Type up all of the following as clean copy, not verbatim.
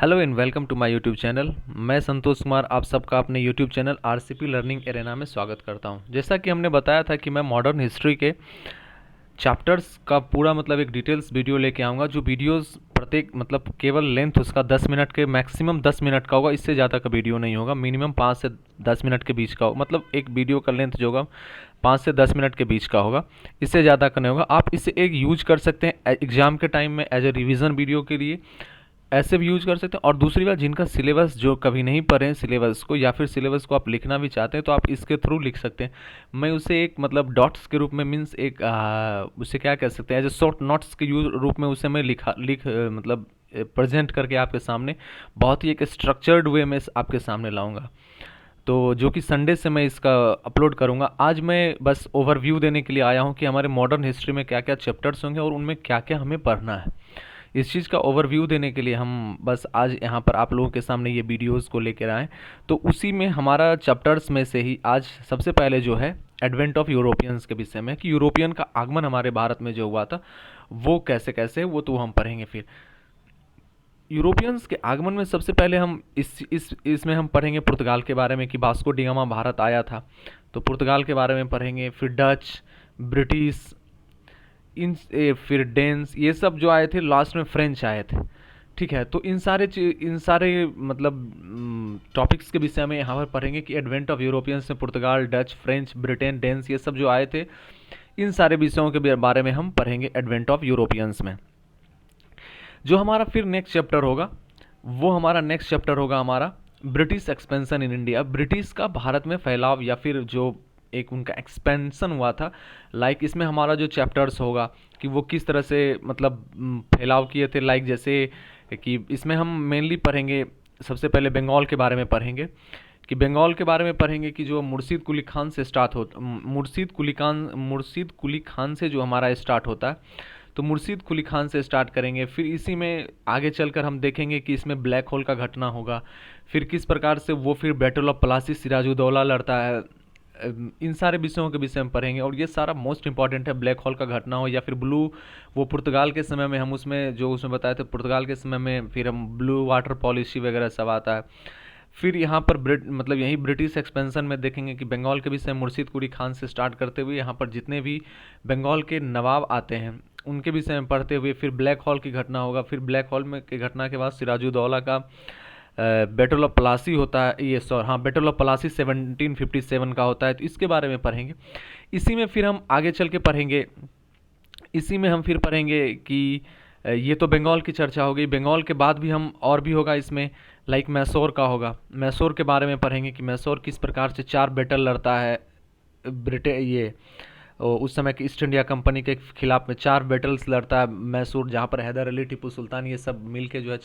Hello and welcome to my YouTube channel. मैं संतोष कुमार आप सबका अपने YouTube channel RCP learning arena में स्वागत करता हूं। जैसा कि हमने बताया था कि मैं मॉडर्न हिस्ट्री के चैप्टर्स का पूरा एक डिटेल्स वीडियो लेके आऊँगा, जो वीडियोस प्रत्येक केवल लेंथ उसका 10 मिनट के मैक्सिमम 10 मिनट का होगा। इससे ज़्यादा का वीडियो नहीं होगा, मिनिमम 5 से 10 मिनट के बीच का होगा। एक वीडियो का लेंथ जो होगा 5 से 10 मिनट के बीच का होगा, इससे ज़्यादा का नहीं होगा। आप इसे एक यूज कर सकते हैं एग्ज़ाम के टाइम में एज ए रिविज़न वीडियो के लिए, ऐसे भी यूज कर सकते हैं। और दूसरी बात, जिनका सिलेबस जो कभी नहीं पढ़े हैं सिलेबस को, या फिर सिलेबस को आप लिखना भी चाहते हैं, तो आप इसके थ्रू लिख सकते हैं। मैं उसे एक डॉट्स के रूप में मीन्स एक उसे क्या कह सकते हैं, एज ए शॉर्ट नोट्स के रूप में उसे मैं प्रेजेंट करके आपके सामने बहुत ही एक स्ट्रक्चर्ड वे में आपके सामने लाऊंगा। तो जो कि संडे से मैं इसका अपलोड करूंगा। आज मैं बस ओवरव्यू देने के लिए आया हूं कि हमारे मॉडर्न हिस्ट्री में क्या क्या चैप्टर्स होंगे और उनमें क्या क्या हमें पढ़ना है। इस चीज़ का ओवरव्यू देने के लिए हम बस आज यहाँ पर आप लोगों के सामने ये वीडियोस को लेकर आए। तो उसी में हमारा चैप्टर्स में से ही आज सबसे पहले जो है एडवेंट ऑफ यूरोपियंस के विषय में, कि यूरोपियन का आगमन हमारे भारत में जो हुआ था वो कैसे कैसे, वो तो हम पढ़ेंगे। फिर यूरोपियंस के आगमन में सबसे पहले हम इसमें हम पढ़ेंगे पुर्तगाल के बारे में, कि वास्को डी गामा भारत आया था, तो पुर्तगाल के बारे में पढ़ेंगे। फिर डच, ब्रिटिश, फिर डेंस, ये सब जो आए थे, लास्ट में फ्रेंच आए थे। ठीक है, तो इन सारे टॉपिक्स के विषय में यहाँ पर पढ़ेंगे कि एडवेंट ऑफ यूरोपियंस में पुर्तगाल, डच, फ्रेंच, ब्रिटेन, डेंस, ये सब जो आए थे, इन सारे विषयों के बारे में हम पढ़ेंगे एडवेंट ऑफ यूरोपियंस में। जो हमारा फिर नेक्स्ट चैप्टर होगा, वो हमारा नेक्स्ट चैप्टर होगा हमारा British expansion in India. British का भारत में फैलाव, या फिर जो एक उनका एक्सपेंशन हुआ था, इसमें हमारा जो चैप्टर्स होगा कि वो किस तरह से फैलाव किए थे। जैसे कि इसमें हम मेनली पढ़ेंगे, सबसे पहले बंगाल के बारे में पढ़ेंगे, कि बंगाल के बारे में पढ़ेंगे कि जो मुर्शीद कुली खान से स्टार्ट होता, मुर्शीद कुली खान से जो हमारा स्टार्ट होता है, तो मुर्शीद कुली खान से स्टार्ट करेंगे। फिर इसी में आगे चलकर हम देखेंगे कि इसमें ब्लैक होल का घटना होगा, फिर किस प्रकार से वो फिर बैटल ऑफ प्लासी सिराजुद्दौला लड़ता है। इन सारे विषयों के विषय में पढ़ेंगे। और ये सारा मोस्ट इंपॉर्टेंट है, ब्लैक होल का घटना हो या फिर ब्लू, वो पुर्तगाल के समय में हम उसमें बताए थे, पुर्तगाल के समय में फिर हम ब्लू वाटर पॉलिसी वगैरह सब आता है। फिर यहाँ पर यही ब्रिटिश एक्सपेंशन में देखेंगे कि बंगाल के विषय मुर्शीद कुली खान से स्टार्ट करते हुए यहाँ पर जितने भी बंगाल के नवाब आते हैं उनके विषय में पढ़ते हुए फिर ब्लैक होल की घटना होगा। फिर ब्लैक होल में की घटना के बाद सिराजुद्दौला का बैटल ऑफ प्लासी होता है, ये बैटल ऑफ प्लासी 1757 का होता है, तो इसके बारे में पढ़ेंगे। इसी में फिर हम आगे चल के पढ़ेंगे, इसी में हम फिर पढ़ेंगे कि ये तो बंगाल की चर्चा हो गई। बंगाल के बाद भी हम और भी होगा इसमें, मैसूर का होगा। मैसूर के बारे में पढ़ेंगे कि मैसूर किस प्रकार से 4 बैटल लड़ता है ब्रिटेन, ये उस समय की ईस्ट इंडिया कंपनी के खिलाफ में 4 बैटल्स लड़ता है मैसूर, जहाँ पर हैदर अली, टीपू सुल्तान, ये सब मिल के जो है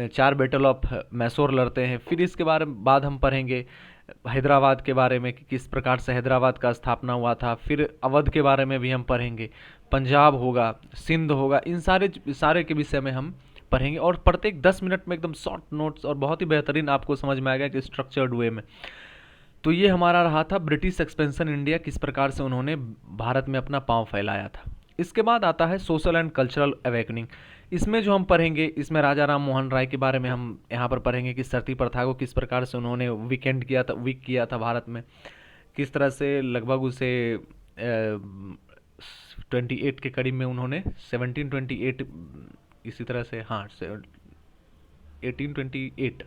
चार बैटल ऑफ मैसूर लड़ते हैं। फिर इसके बाद हम पढ़ेंगे हैदराबाद के बारे में कि किस प्रकार से हैदराबाद का स्थापना हुआ था। फिर अवध के बारे में भी हम पढ़ेंगे, पंजाब होगा, सिंध होगा, इन सारे के विषय में हम पढ़ेंगे। और प्रत्येक 10 मिनट में एकदम शॉर्ट नोट्स और बहुत ही बेहतरीन आपको समझ में आएगा कि स्ट्रक्चर्ड वे में। तो ये हमारा रहा था ब्रिटिश एक्सपेंशन इंडिया, किस प्रकार से उन्होंने भारत में अपना पांव फैलाया था। इसके बाद आता है सोशल एंड कल्चरल अवेकनिंग। इसमें जो हम पढ़ेंगे, इसमें राजा राम मोहन राय के बारे में हम यहाँ पर पढ़ेंगे कि सती प्रथा को किस प्रकार से उन्होंने वीक किया था भारत में, किस तरह से लगभग उसे 28 के करीब में उन्होंने 1728, इसी तरह से 1828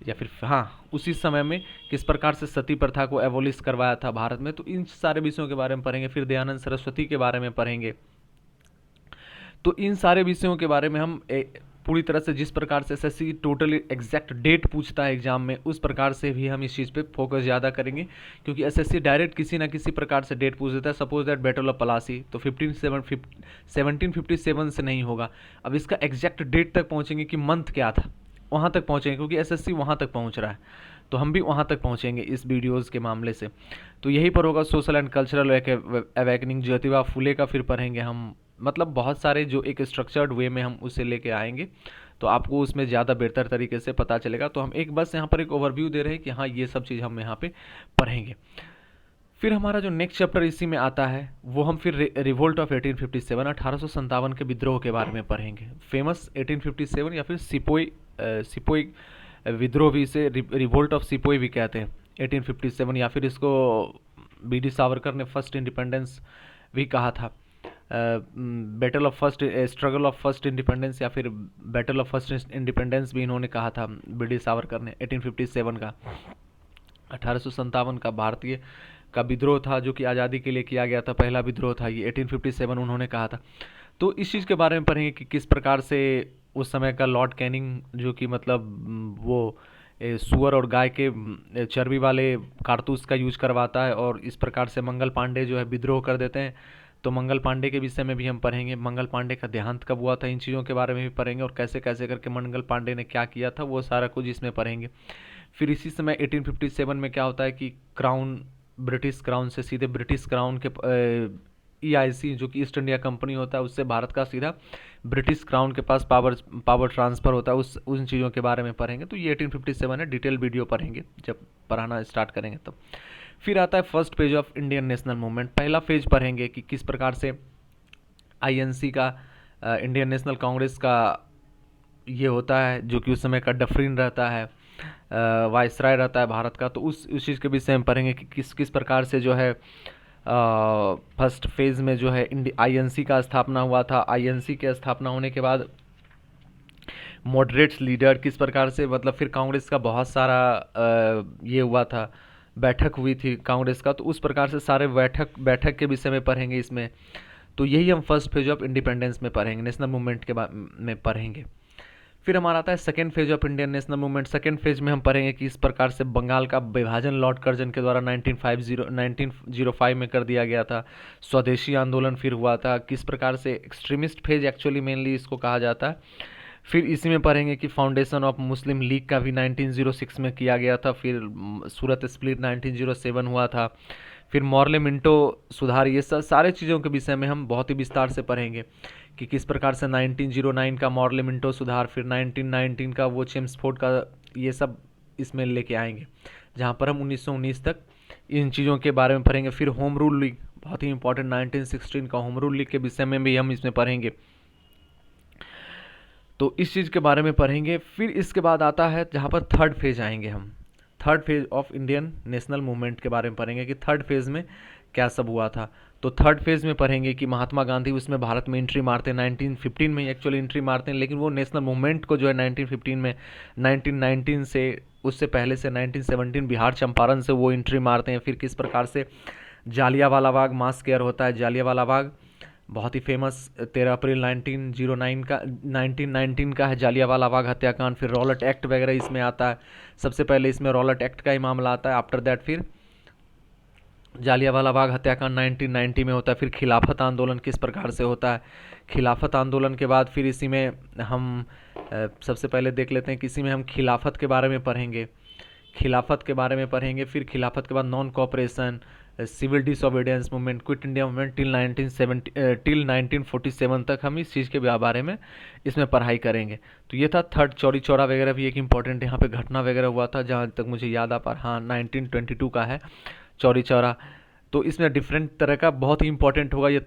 या फिर उसी समय में किस प्रकार से सती प्रथा को एबोलिश करवाया था भारत में। तो इन सारे विषयों के बारे में पढ़ेंगे। फिर दयानंद सरस्वती के बारे में पढ़ेंगे। तो इन सारे विषयों के बारे में हम पूरी तरह से, जिस प्रकार से एसएससी टोटली एग्जैक्ट डेट पूछता है एग्जाम में, उस प्रकार से भी हम इस चीज़ पे फोकस ज़्यादा करेंगे, क्योंकि एसएससी डायरेक्ट किसी ना किसी प्रकार से डेट पूछ देता है। Suppose that battle of Plassey तो 1757 से नहीं होगा। अब इसका एग्जैक्ट डेट तक पहुँचेंगे कि मंथ क्या था, वहाँ तक पहुँचेंगे, क्योंकि एसएससी वहाँ तक पहुँच रहा है, तो हम भी वहाँ तक पहुँचेंगे इस वीडियोज़ के मामले से। तो यही पर होगा social and cultural awakening, Jyotiba Phule का फिर पढ़ेंगे हम। बहुत सारे जो एक स्ट्रक्चर्ड वे में हम उसे लेके आएंगे, तो आपको उसमें ज़्यादा बेहतर तरीके से पता चलेगा। तो हम बस यहाँ पर एक ओवरव्यू दे रहे हैं कि हाँ, ये सब चीज़ हम यहाँ पे पढ़ेंगे। फिर हमारा जो नेक्स्ट चैप्टर इसी में आता है वो हम फिर रिवोल्ट ऑफ 1857 1857 के विद्रोह के बारे में पढ़ेंगे। फेमस 1857 या फिर सिपोई सिपोई विद्रोह भी, इसे रिवोल्ट ऑफ सिपोई भी कहते हैं 1857, या फिर इसको बीडी सावरकर ने फर्स्ट इंडिपेंडेंस भी कहा था। Battle of first struggle of first independence या फिर बैटल ऑफ फर्स्ट इंडिपेंडेंस भी इन्होंने कहा था बीडी सावरकर ने 1857 का। 1857 का भारतीय का विद्रोह था जो कि आज़ादी के लिए किया गया था, पहला विद्रोह था ये, 1857 उन्होंने कहा था। तो इस चीज़ के बारे में पढ़ेंगे कि किस प्रकार से उस समय का लॉर्ड कैनिंग, जो कि मतलब वो सुअर और गाय के चर्बी वाले कारतूस का यूज करवाता है, और इस प्रकार से मंगल पांडे जो है विद्रोह कर देते हैं। तो मंगल पांडे के विषय में भी हम पढ़ेंगे, मंगल पांडे का देहांत कब हुआ था, इन चीज़ों के बारे में भी पढ़ेंगे, और कैसे कैसे करके मंगल पांडे ने क्या किया था वो सारा कुछ इसमें पढ़ेंगे। फिर इसी समय 1857 में क्या होता है कि क्राउन, ब्रिटिश क्राउन से सीधे ब्रिटिश क्राउन के EIC जो कि ईस्ट इंडिया कंपनी होता है, उससे भारत का सीधा ब्रिटिश क्राउन के पास पावर ट्रांसफ़र होता है, उन चीज़ों के बारे में पढ़ेंगे। तो ये 1857 है, डिटेल वीडियो पढ़ेंगे जब पढ़ाना स्टार्ट करेंगे तब। फिर आता है first page of Indian national movement. पहला पेज पढ़ेंगे कि किस प्रकार से INC का, इंडियन नेशनल कांग्रेस का ये होता है, जो कि उस समय का डफरिन रहता है, वायसराय रहता है भारत का। तो उस चीज़ के विषय में पढ़ेंगे कि किस प्रकार से जो है फर्स्ट फेज़ में जो है INC का स्थापना हुआ था। INC के स्थापना होने के बाद मॉडरेट्स लीडर किस प्रकार से, मतलब फिर कांग्रेस का बहुत सारा ये हुआ था, बैठक हुई थी कांग्रेस का, तो उस प्रकार से सारे बैठक के विषय में पढ़ेंगे इसमें। तो यही हम फर्स्ट फेज ऑफ इंडिपेंडेंस में पढ़ेंगे, नेशनल मूवमेंट के में पढ़ेंगे। फिर हमारा आता है second phase of Indian national movement. Second phase में हम पढ़ेंगे कि इस प्रकार से बंगाल का विभाजन लॉर्ड कर्जन के द्वारा 1905 में कर दिया गया था। स्वदेशी आंदोलन फिर हुआ था, किस प्रकार से एक्सट्रीमिस्ट फेज एक्चुअली मेनली इसको कहा जाता है। फिर इसी में पढ़ेंगे कि फाउंडेशन ऑफ मुस्लिम लीग का भी 1906 में किया गया था। फिर सूरत स्प्लिट 1907 हुआ था। फिर मॉर्ले मिंटो सुधार, ये सारे चीज़ों के विषय में हम बहुत ही विस्तार से पढ़ेंगे कि किस प्रकार से 1909 का मॉर्ले मिंटो सुधार, फिर 1919 का वो चेम्सफोर्ड का, ये सब इसमें लेके आएंगे, जहाँ पर हम 1919 तक इन चीज़ों के बारे में पढ़ेंगे। फिर होम रूल लीग, बहुत ही इंपॉर्टेंट, 1916 का होम रूल लीग के विषय में भी हम इसमें पढ़ेंगे। तो इस चीज़ के बारे में पढ़ेंगे। फिर इसके बाद आता है जहाँ पर थर्ड फेज आएंगे, हम third phase of Indian national movement के बारे में पढ़ेंगे कि थर्ड फेज में क्या सब हुआ था। तो थर्ड फेज में पढ़ेंगे कि महात्मा गांधी उसमें भारत में एंट्री मारते हैं, 1915 में एक्चुअली एंट्री मारते हैं, लेकिन वो नेशनल मूवमेंट को जो है 1915 में, 1919 से, उससे पहले से 1917 बिहार चंपारण से वो एंट्री मारते हैं। फिर किस प्रकार से जालियांवाला बाग मास केयर होता है, जालियांवाला बाग बहुत ही फेमस 13 अप्रैल 1919 का है जालियांवाला बाग हत्याकांड। फिर रॉलेट एक्ट वगैरह इसमें आता है, सबसे पहले इसमें रॉलेट एक्ट का ही मामला आता है, आफ्टर दैट फिर जालियांवाला बाग हत्याकांड 1990 में होता है। फिर खिलाफत आंदोलन किस प्रकार से होता है, खिलाफत आंदोलन के बाद फिर इसी में हम सबसे पहले देख लेते हैं कि इसी में हम खिलाफत के बारे में पढ़ेंगे, खिलाफत के बारे में पढ़ेंगे। फिर खिलाफत के बाद non cooperation, civil disobedience movement, quit India movement till 1947 तक हम इस चीज़ के बारे में इसमें पढ़ाई करेंगे। तो ये था थर्ड। चौरी चौरा वगैरह भी एक इंपॉर्टेंट यहाँ पे घटना वगैरह हुआ था, जहाँ तक मुझे याद आ पा, हाँ 1922 का है चौरी चौरा। तो इसमें डिफरेंट तरह का बहुत ही इंपॉर्टेंट होगा ये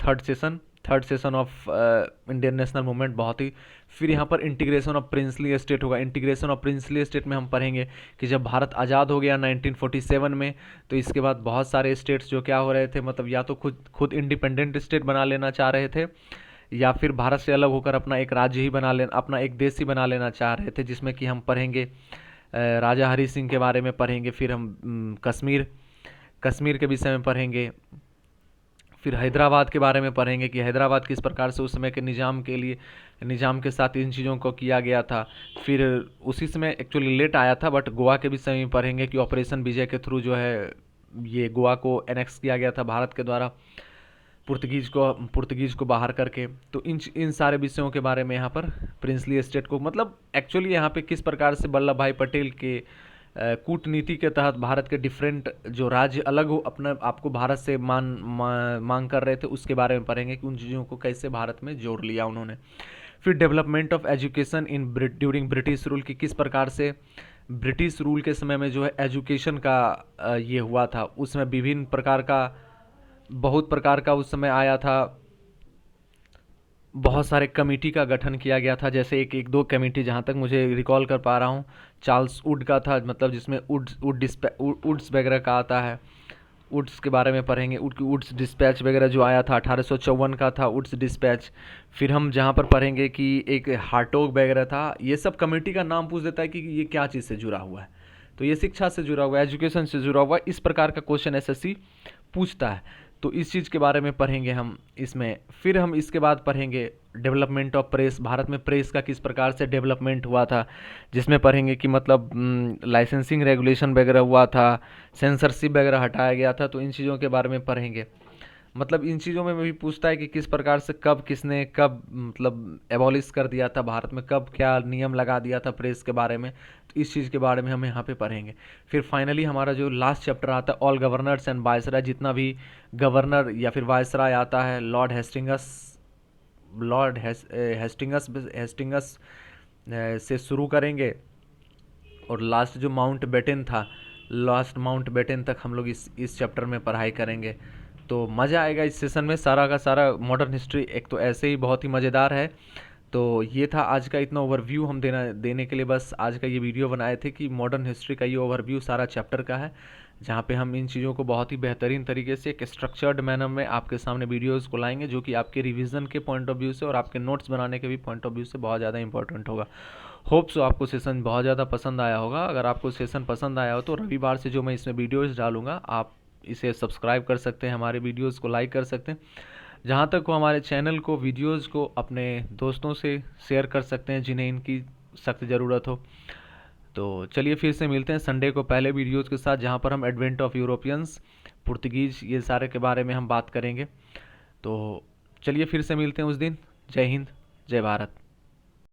third session of Indian national movement, बहुत ही। फिर यहाँ पर इंटीग्रेशन ऑफ प्रिंसली स्टेट होगा। इंटीग्रेशन ऑफ प्रिंसली स्टेट में हम पढ़ेंगे कि जब भारत आज़ाद हो गया 1947 में, तो इसके बाद बहुत सारे स्टेट्स जो क्या हो रहे थे, मतलब या तो खुद इंडिपेंडेंट स्टेट बना लेना चाह रहे थे, या फिर भारत से अलग होकर अपना एक राज्य ही बना लेना, अपना एक देश ही बना लेना चाह रहे थे, जिसमें कि हम पढ़ेंगे राजा हरि सिंह के बारे में पढ़ेंगे। फिर हम कश्मीर के विषय में पढ़ेंगे। फिर हैदराबाद के बारे में पढ़ेंगे कि हैदराबाद किस प्रकार से उस समय के निज़ाम के साथ इन चीज़ों को किया गया था। फिर उसी समय एक्चुअली लेट आया था, बट गोवा के विषय में पढ़ेंगे कि ऑपरेशन विजय के थ्रू जो है ये गोवा को एनेक्स किया गया था भारत के द्वारा, पुर्तगीज को बाहर करके। तो इन सारे विषयों के बारे में यहाँ पर प्रिंसली स्टेट को, मतलब एक्चुअली यहाँ पे किस प्रकार से वल्लभ भाई पटेल के कूटनीति के तहत भारत के डिफरेंट जो राज्य अलग हो अपने आपको भारत से मांग कर रहे थे, उसके बारे में पढ़ेंगे कि उन चीज़ों को कैसे भारत में जोड़ लिया उन्होंने। फिर development of education in during British rule की किस प्रकार से ब्रिटिश रूल के समय में जो है एजुकेशन का ये हुआ था, उसमें विभिन्न प्रकार का, बहुत प्रकार का उस समय आया था, बहुत सारे कमेटी का गठन किया गया था। जैसे एक एक दो कमेटी जहाँ तक मुझे रिकॉल कर पा रहा हूँ, चार्ल्स वुड का था, मतलब जिसमें वुड्स वगैरह का आता है, वुड्स के बारे में पढ़ेंगे। वुड्स डिस्पैच वगैरह जो आया था 1854 का था वुड्स डिस्पैच। फिर हम जहाँ पर पढ़ेंगे कि एक हार्टोग वगैरह था। ये सब कमेटी का नाम पूछ देता है कि ये क्या चीज़ से जुड़ा हुआ है, तो ये शिक्षा से जुड़ा हुआ है, एजुकेशन से जुड़ा हुआ है, इस प्रकार का क्वेश्चन एसएससी पूछता है। तो इस चीज़ के बारे में पढ़ेंगे हम इसमें। फिर हम इसके बाद पढ़ेंगे डेवलपमेंट ऑफ प्रेस, भारत में प्रेस का किस प्रकार से डेवलपमेंट हुआ था, जिसमें पढ़ेंगे कि मतलब लाइसेंसिंग रेगुलेशन वगैरह हुआ था, सेंसरशिप वगैरह हटाया गया था, तो इन चीज़ों के बारे में पढ़ेंगे। मतलब इन चीज़ों में भी पूछता है कि किस प्रकार से कब किसने कब मतलब एबॉलिश कर दिया था भारत में, कब क्या नियम लगा दिया था प्रेस के बारे में, तो इस चीज़ के बारे में हम यहाँ पे पढ़ेंगे। फिर फाइनली हमारा जो लास्ट चैप्टर आता है ऑल गवर्नर्स एंड वायसराय, जितना भी गवर्नर या फिर वायसराय आता है, हेस्टिंगस से शुरू करेंगे, और लास्ट जो माउंट बेटन था, लास्ट माउंट बेटन तक हम लोग इस चैप्टर में पढ़ाई करेंगे। तो मज़ा आएगा इस सेशन में। सारा का सारा मॉडर्न हिस्ट्री एक तो ऐसे ही बहुत ही मज़ेदार है। तो ये था आज का इतना ओवरव्यू हम देने के लिए बस आज का ये वीडियो बनाए थे कि मॉडर्न हिस्ट्री का ये ओवरव्यू सारा चैप्टर का है, जहाँ पे हम इन चीज़ों को बहुत ही बेहतरीन तरीके से एक स्ट्रक्चर्ड मैनर में आपके सामने वीडियोज़ को लाएंगे, जो कि आपके रिवीजन के पॉइंट ऑफ व्यू से और आपके नोट्स बनाने के भी पॉइंट ऑफ व्यू से बहुत ज़्यादा इंपॉर्टेंट होगा। होप सो आपको सेशन बहुत ज़्यादा पसंद आया होगा। अगर आपको सेशन पसंद आया हो तो रविवार से जो मैं इसमें वीडियोज़ डालूंगा, आप इसे सब्सक्राइब कर सकते हैं, हमारे वीडियोज़ को लाइक कर सकते हैं। जहाँ तक वो हमारे चैनल को, वीडियोज़ को अपने दोस्तों से शेयर कर सकते हैं जिन्हें इनकी सख्त ज़रूरत हो। तो चलिए फिर से मिलते हैं संडे को पहले वीडियोज़ के साथ, जहाँ पर हम एडवेंट ऑफ यूरोपियंस, पुर्तगीज, ये सारे के बारे में हम बात करेंगे। तो चलिए फिर से मिलते हैं उस दिन। जय हिंद, जय भारत।